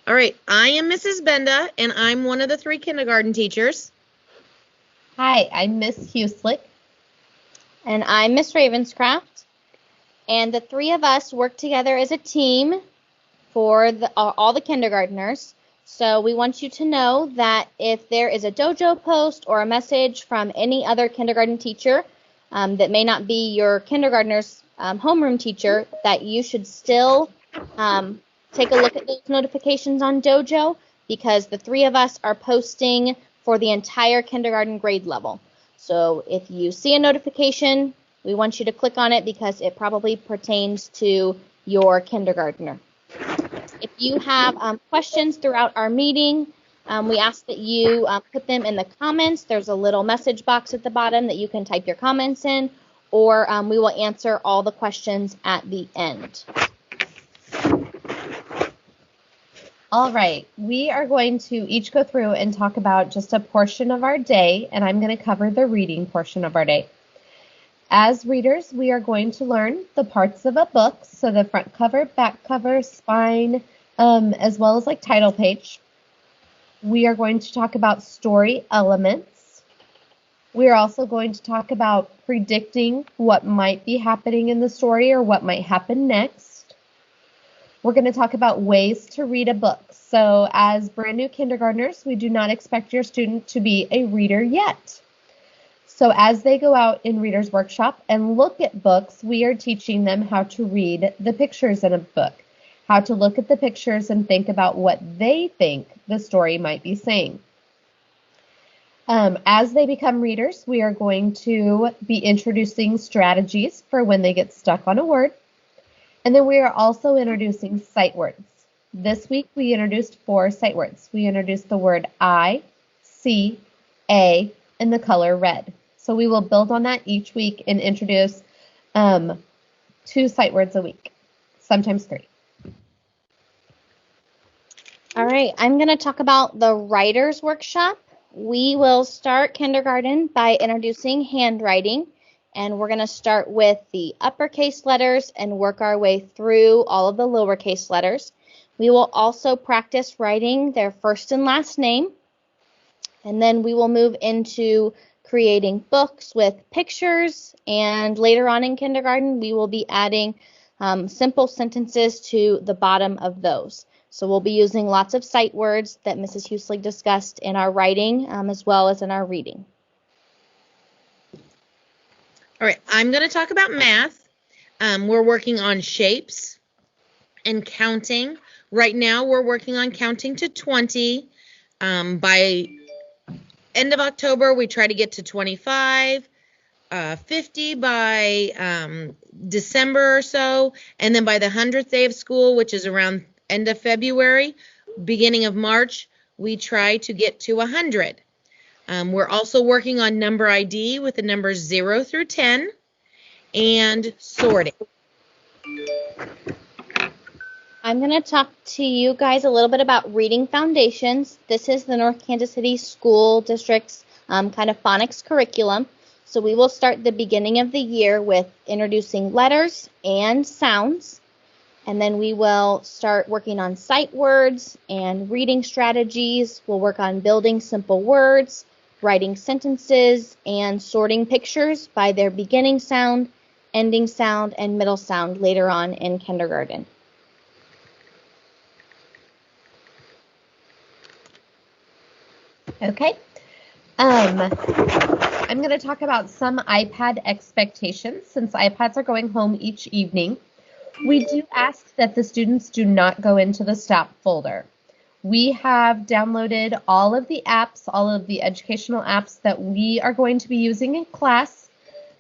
All right, I am Mrs. Benda, and I'm one of the 3 kindergarten teachers. Hi, I'm Miss Huslick. And I'm Miss Ravenscraft. And the 3 of us work together as a team for all the kindergartners. So we want you to know that if there is a dojo post or a message from any other kindergarten teacher that may not be your kindergartner's homeroom teacher, that you should still take a look at those notifications on dojo, because the 3 of us are posting for the entire kindergarten grade level. So if you see a notification, we want you to click on it because it probably pertains to your kindergartner. If you have questions throughout our meeting, we ask that you put them in the comments. There's a little message box at the bottom that you can type your comments in, or we will answer all the questions at the end. All right, we are going to each go through and talk about just a portion of our day, and I'm going to cover the reading portion of our day. As readers, we are going to learn the parts of a book, so the front cover, back cover, spine, as well as like title page. We are going to talk about story elements. We are also going to talk about predicting what might be happening in the story or what might happen next. We're going to talk about ways to read a book. So as brand new kindergartners, we do not expect your student to be a reader yet. So as they go out in Reader's Workshop and look at books, we are teaching them how to read the pictures in a book, how to look at the pictures and think about what they think the story might be saying. As they become readers, we are going to be introducing strategies for when they get stuck on a word. And then we are also introducing sight words. This week we introduced 4 sight words. We introduced the word I, see, a, and the color red. So we will build on that each week and introduce 2 sight words a week, sometimes 3. All right, I'm going to talk about the writer's workshop. We will start kindergarten by introducing handwriting, and we're going to start with the uppercase letters and work our way through all of the lowercase letters. We will also practice writing their first and last name, and then we will move into creating books with pictures, and later on in kindergarten we will be adding simple sentences to the bottom of those. So we'll be using lots of sight words that Mrs. Huslick discussed in our writing as well as in our reading. All right, I'm going to talk about math. We're working on shapes and counting. Right now we're working on counting to 20. By end of October, we try to get to 25, 50 by December or so, and then by the 100th day of school, which is around end of February, beginning of March, we try to get to 100. We're also working on number ID with the numbers 0 through 10 and sorting. I'm going to talk to you guys a little bit about reading foundations. This is the North Kansas City School District's kind of phonics curriculum. So we will start the beginning of the year with introducing letters and sounds. And then we will start working on sight words and reading strategies. We'll work on building simple words, writing sentences, and sorting pictures by their beginning sound, ending sound, and middle sound later on in kindergarten. Okay. I'm going to talk about some iPad expectations since iPads are going home each evening. We do ask that the students do not go into the stop folder. We have downloaded all of the apps, all of the educational apps that we are going to be using in class.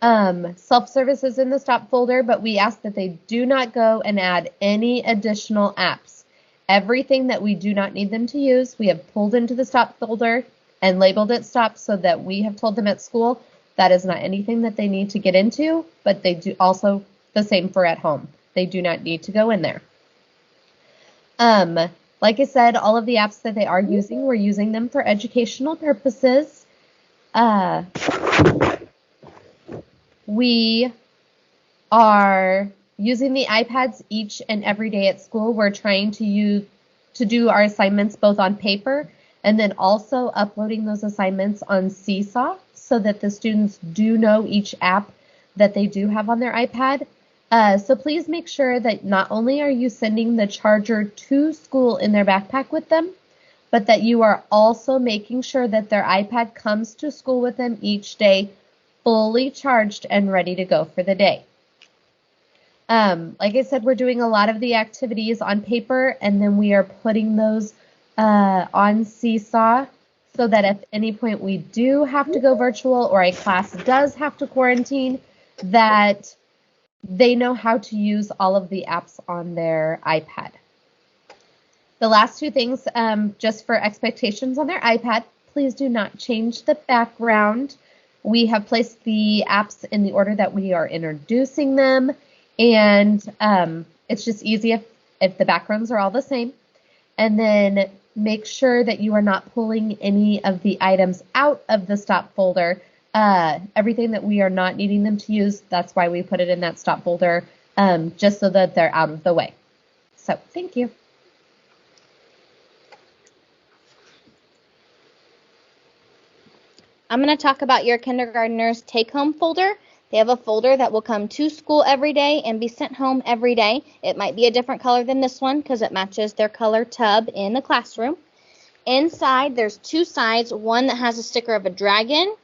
Self-service is in the stop folder, but we ask that they do not go and add any additional apps. Everything that we do not need them to use, we have pulled into the stop folder and labeled it stop so that we have told them at school that is not anything that they need to get into, but they do also the same for at home. They do not need to go in there. Like I said, all of the apps that they are using, we're using them for educational purposes. We are using the iPads each and every day at school. We're trying to to do our assignments both on paper and then also uploading those assignments on Seesaw so that the students do know each app that they do have on their iPad. So please make sure that not only are you sending the charger to school in their backpack with them, but that you are also making sure that their iPad comes to school with them each day fully charged and ready to go for the day. Like I said, we're doing a lot of the activities on paper, and then we are putting those on Seesaw so that if at any point we do have to go virtual or a class does have to quarantine, that they know how to use all of the apps on their iPad. The last two things, just for expectations on their iPad, please do not change the background. We have placed the apps in the order that we are introducing them, and it's just easy if the backgrounds are all the same. And then make sure that you are not pulling any of the items out of the stop folder. Everything that we are not needing them to use, that's why we put it in that stop folder, just so that they're out of the way. So thank you. I'm going to talk about your kindergartners' take-home folder. They have a folder that will come to school every day and be sent home every day. It might be a different color than this one because it matches their color tub in the classroom. Inside, there's two sides, one that has a sticker of a dragon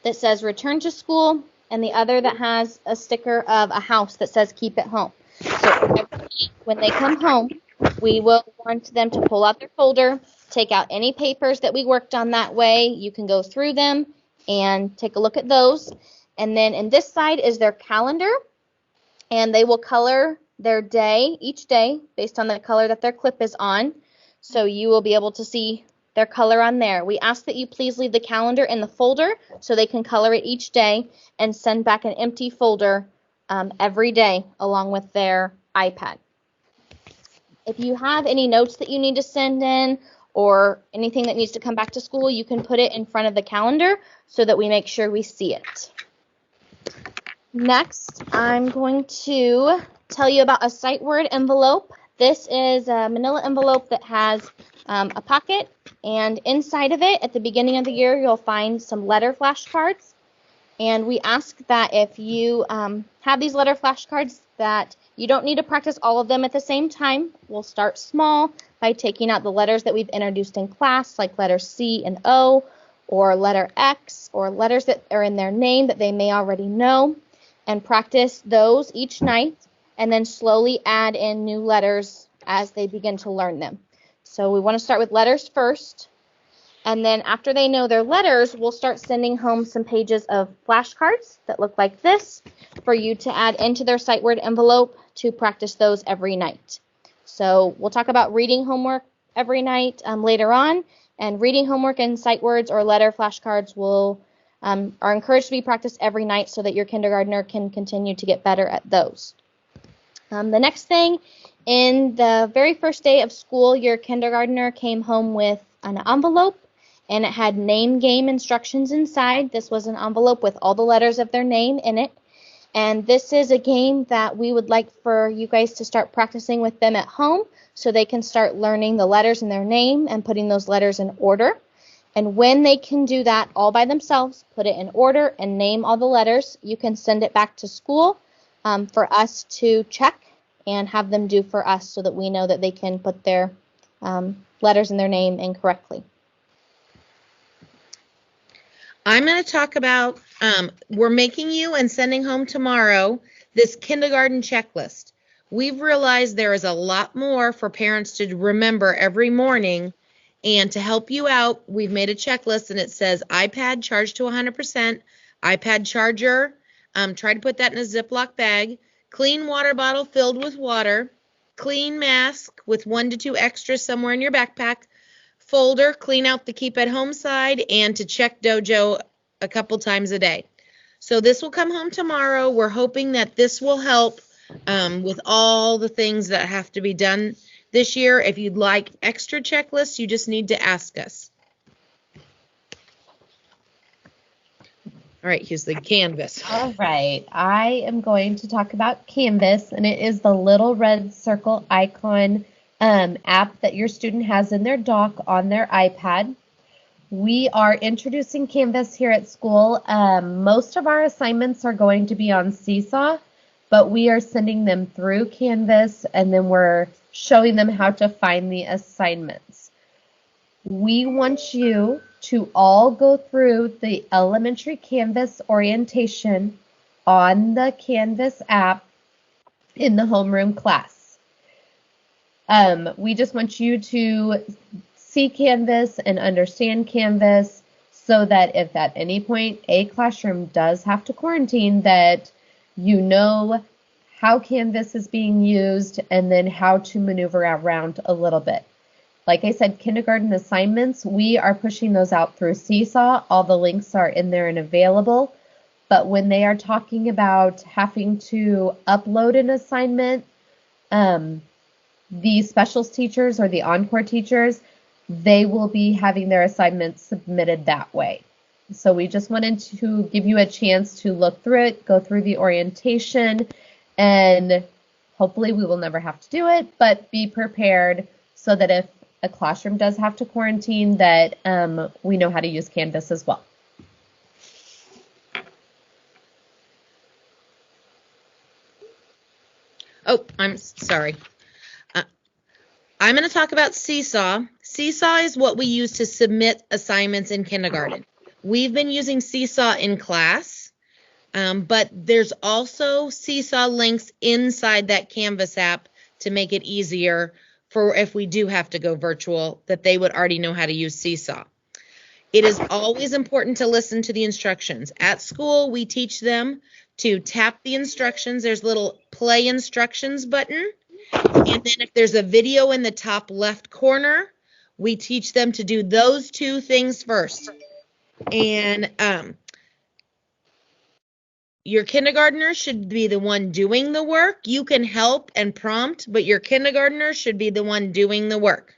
that says return to school, and the other that has a sticker of a house that says keep it home. So when they come home, we will want them to pull out their folder, take out any papers that we worked on that way. You can go through them and take a look at those. And then in this side is their calendar, and they will color their day each day based on the color that their clip is on. So you will be able to see their color on there. We ask that you please leave the calendar in the folder so they can color it each day and send back an empty folder every day along with their iPad. If you have any notes that you need to send in or anything that needs to come back to school, you can put it in front of the calendar so that we make sure we see it. Next, I'm going to tell you about a sight word envelope. This is a manila envelope that has a pocket, and inside of it, at the beginning of the year, you'll find some letter flashcards. And we ask that if you have these letter flashcards, that you don't need to practice all of them at the same time. We'll start small by taking out the letters that we've introduced in class, like letter C and O, or letter X, or letters that are in their name that they may already know, and practice those each night, and then slowly add in new letters as they begin to learn them. So we want to start with letters first, and then after they know their letters, we'll start sending home some pages of flashcards that look like this for you to add into their sight word envelope to practice those every night. So we'll talk about reading homework every night later on, and reading homework and sight words or letter flashcards are encouraged to be practiced every night so that your kindergartner can continue to get better at those. The next thing, in the very first day of school, your kindergartner came home with an envelope, and it had name game instructions inside. This was an envelope with all the letters of their name in it. And this is a game that we would like for you guys to start practicing with them at home so they can start learning the letters in their name and putting those letters in order. And when they can do that all by themselves, put it in order and name all the letters, you can send it back to school for us to check and have them do for us so that we know that they can put their letters in their name incorrectly. I'm going to talk about, we're making you and sending home tomorrow this kindergarten checklist. We've realized there is a lot more for parents to remember every morning, and to help you out, we've made a checklist, and it says iPad charged to 100%, iPad charger, try to put that in a Ziploc bag, clean water bottle filled with water, clean mask with 1 to 2 extras somewhere in your backpack, folder, clean out the keep at home side, and to check Dojo a couple times a day. So this will come home tomorrow. We're hoping that this will help with all the things that have to be done this year. If you'd like extra checklists, you just need to ask us. All right, here's the Canvas. All right, I am going to talk about Canvas, and it is the little red circle icon app that your student has in their dock on their iPad. We are introducing Canvas here at school. Most of our assignments are going to be on Seesaw, but we are sending them through Canvas, and then we're showing them how to find the assignments. We want you to all go through the elementary Canvas orientation on the Canvas app in the homeroom class. We just want you to see Canvas and understand Canvas so that if at any point a classroom does have to quarantine, that you know how Canvas is being used and then how to maneuver around a little bit. Like I said, kindergarten assignments, we are pushing those out through Seesaw. All the links are in there and available. But when they are talking about having to upload an assignment, the specials teachers or the encore teachers, they will be having their assignments submitted that way. So we just wanted to give you a chance to look through it, go through the orientation, and hopefully we will never have to do it, but be prepared so that if a classroom does have to quarantine, that we know how to use Canvas as well. Oh, I'm sorry. I'm going to talk about Seesaw. Seesaw is what we use to submit assignments in kindergarten. We've been using Seesaw in class, but there's also Seesaw links inside that Canvas app to make it easier for if we do have to go virtual, that they would already know how to use Seesaw. It is always important to listen to the instructions. At school, we teach them to tap the instructions. There's a little play instructions button. And then if there's a video in the top left corner, we teach them to do those two things first. And your kindergartner should be the one doing the work. You can help and prompt, but your kindergartner should be the one doing the work.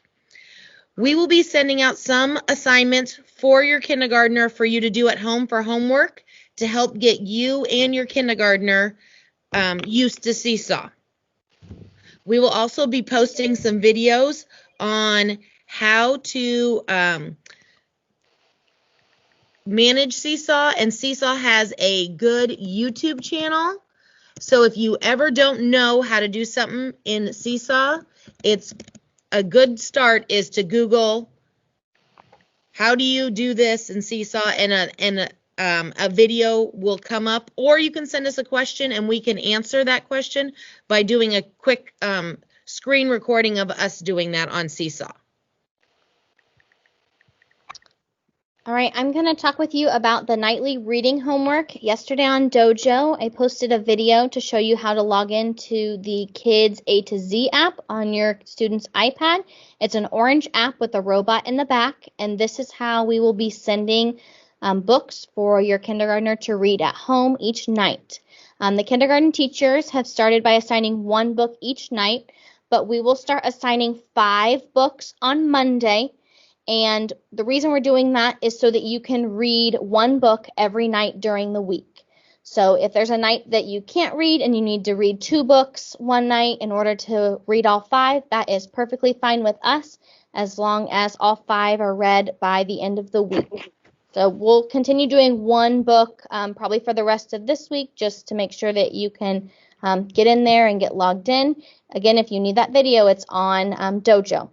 We will be sending out some assignments for your kindergartner for you to do at home for homework to help get you and your kindergartner used to Seesaw. We will also be posting some videos on how to manage Seesaw, and Seesaw has a good YouTube channel. So if you ever don't know how to do something in Seesaw, it's a good start is to Google how do you do this in Seesaw, and a video will come up, or you can send us a question and we can answer that question by doing a quick screen recording of us doing that on Seesaw. All right, I'm going to talk with you about the nightly reading homework. Yesterday on Dojo, I posted a video to show you how to log into the Kids A to Z app on your student's iPad. It's an orange app with a robot in the back, and this is how we will be sending books for your kindergartner to read at home each night. The kindergarten teachers have started by assigning one book each night, but we will start assigning 5 books on Monday. And the reason we're doing that is so that you can read one book every night during the week. So if there's a night that you can't read and you need to read 2 books one night in order to read all 5, that is perfectly fine with us as long as all 5 are read by the end of the week. So we'll continue doing one book probably for the rest of this week just to make sure that you can get in there and get logged in. Again, if you need that video, it's on Dojo.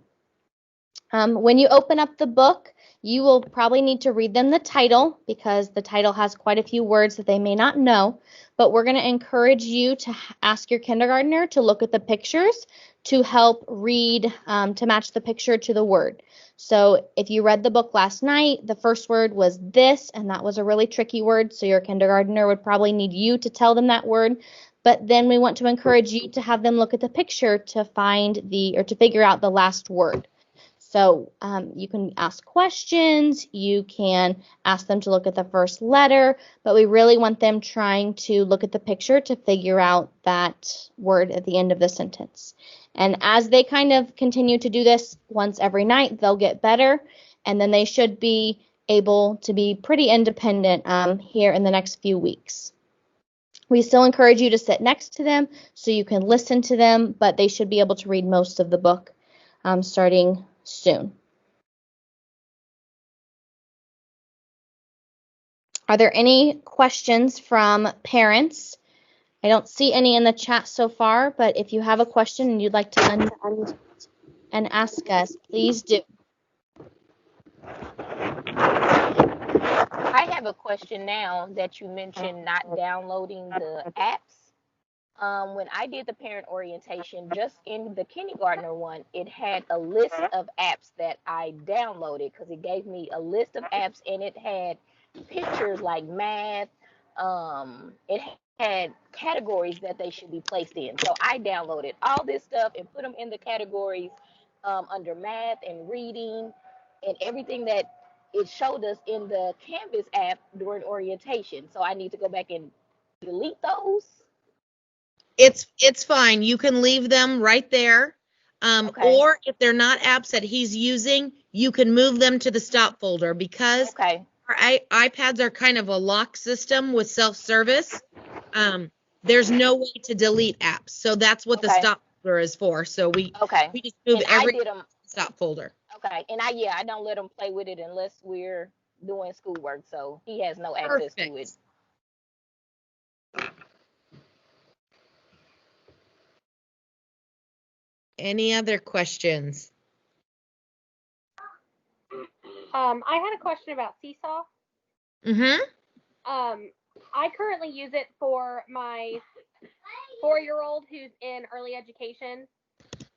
When you open up the book, you will probably need to read them the title because the title has quite a few words that they may not know. But we're going to encourage you to ask your kindergartner to look at the pictures to help read, to match the picture to the word. So if you read the book last night, the first word was this, and that was a really tricky word, so your kindergartner would probably need you to tell them that word. But then we want to encourage you to have them look at the picture to find to figure out the last word. So you can ask questions, you can ask them to look at the first letter, but we really want them trying to look at the picture to figure out that word at the end of the sentence. And as they kind of continue to do this once every night, they'll get better, and then they should be able to be pretty independent here in the next few weeks. We still encourage you to sit next to them so you can listen to them, but they should be able to read most of the book starting soon. Are there any questions from parents? I don't see any in the chat so far, but if you have a question and you'd like to unmute and ask us, please do. I have a question now that you mentioned not downloading the apps. When I did the parent orientation, just in the kindergartner one, it had a list of apps that I downloaded because it gave me a list of apps and it had pictures like math. It had categories that they should be placed in. So I downloaded all this stuff and put them in the categories under math and reading and everything that it showed us in the Canvas app during orientation. So I need to go back and delete those. It's fine. You can leave them right there. Okay. Or if they're not apps that he's using, you can move them to the stop folder because Okay. our iPads are kind of a lock system with self-service. There's no way to delete apps. So that's what the Okay. stop folder is for. So we Okay. just move And I every did them. stop folder. Okay. And I don't let him play with it unless we're doing schoolwork. So he has no access to it. Any other questions? I had a question about Seesaw. Mm-hmm. I currently use it for my 4-year-old who's in early education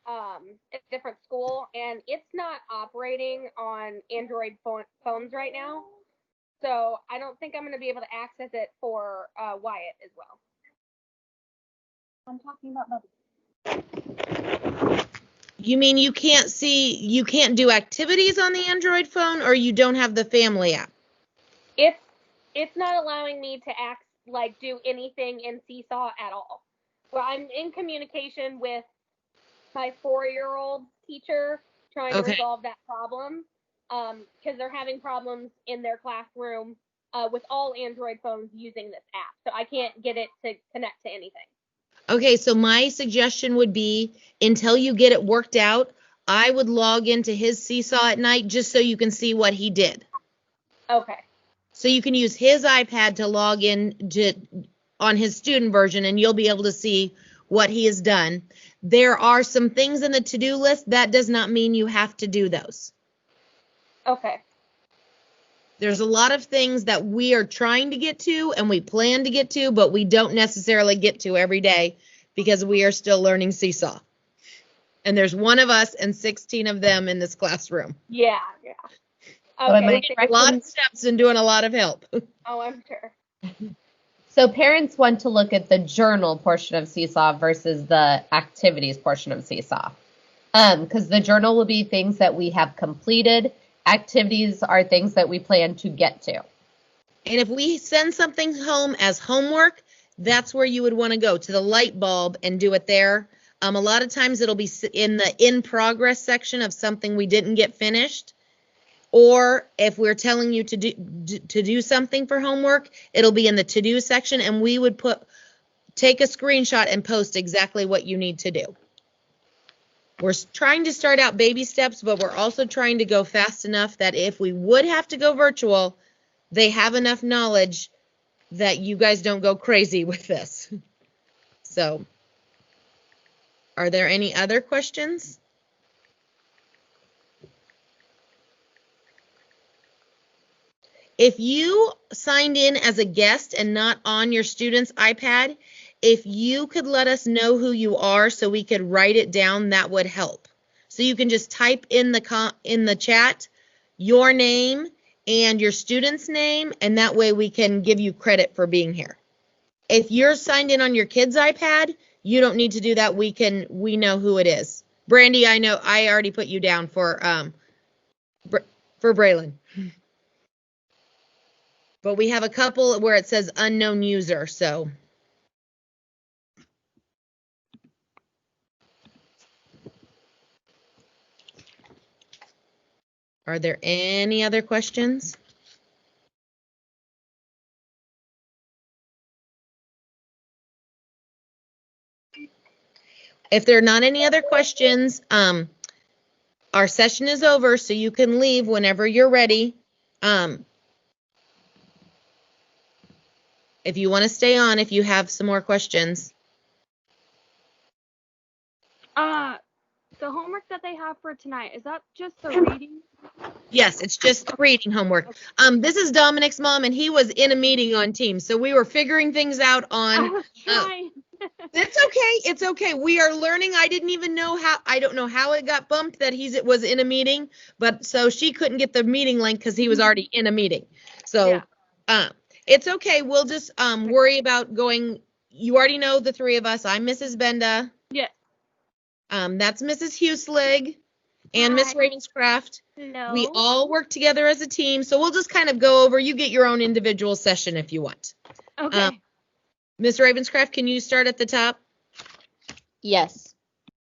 at a different school, and it's not operating on Android phones right now. So I don't think I'm going to be able to access it for Wyatt as well. I'm talking about Bubby. You mean you can't do activities on the Android phone, or you don't have the family app? It's not allowing me to do anything in Seesaw at all. Well, I'm in communication with my 4-year-old teacher trying to resolve that problem because they're having problems in their classroom with all Android phones using this app. So I can't get it to connect to anything. Okay, so my suggestion would be until you get it worked out, I would log into his Seesaw at night just so you can see what he did. Okay. So you can use his iPad to log in on his student version, and you'll be able to see what he has done. There are some things in the to-do list. That does not mean you have to do those. Okay. There's a lot of things that we are trying to get to and we plan to get to, but we don't necessarily get to every day because we are still learning Seesaw. And there's one of us and 16 of them in this classroom. Yeah. Okay. A lot of steps and doing a lot of help. Oh, I'm sure. So parents want to look at the journal portion of Seesaw versus the activities portion of Seesaw. Because the journal will be things that we have completed. Activities are things that we plan to get to. And if we send something home as homework, that's where you would want to go, to the light bulb and do it there. A lot of times it'll be in the in progress section of something we didn't get finished. Or if we're telling you to do something for homework, it'll be in the to-do section, and we would take a screenshot and post exactly what you need to do. We're trying to start out baby steps, but we're also trying to go fast enough that if we would have to go virtual, they have enough knowledge that you guys don't go crazy with this. So, are there any other questions? If you signed in as a guest and not on your student's iPad, if you could let us know who you are so we could write it down, that would help. So you can just type in the chat your name and your student's name, and that way we can give you credit for being here. If you're signed in on your kid's iPad, you don't need to do that. We know who it is. Brandy, I know I already put you down for Braylon. But we have a couple where it says unknown user, so. Are there any other questions? If there are not any other questions, our session is over, so you can leave whenever you're ready. If you want to stay on, if you have some more questions. The homework that they have for tonight, is that just the reading? Yes, it's just the reading homework. This is Dominic's mom, and he was in a meeting on Teams, so we were figuring things out I on. was trying. It's okay. It's okay. We are learning. I didn't even know how. I don't know how it got bumped that it was in a meeting, but so she couldn't get the meeting link because he was already in a meeting. So, it's okay. We'll just worry about going. You already know the three of us. I'm Mrs. Benda. Yes. That's Mrs. Huselig and Miss Hi. Ravenscraft. Hello. We all work together as a team, so we'll just kind of go over. You get your own individual session if you want. Okay. Miss Ravenscraft, can you start at the top? Yes.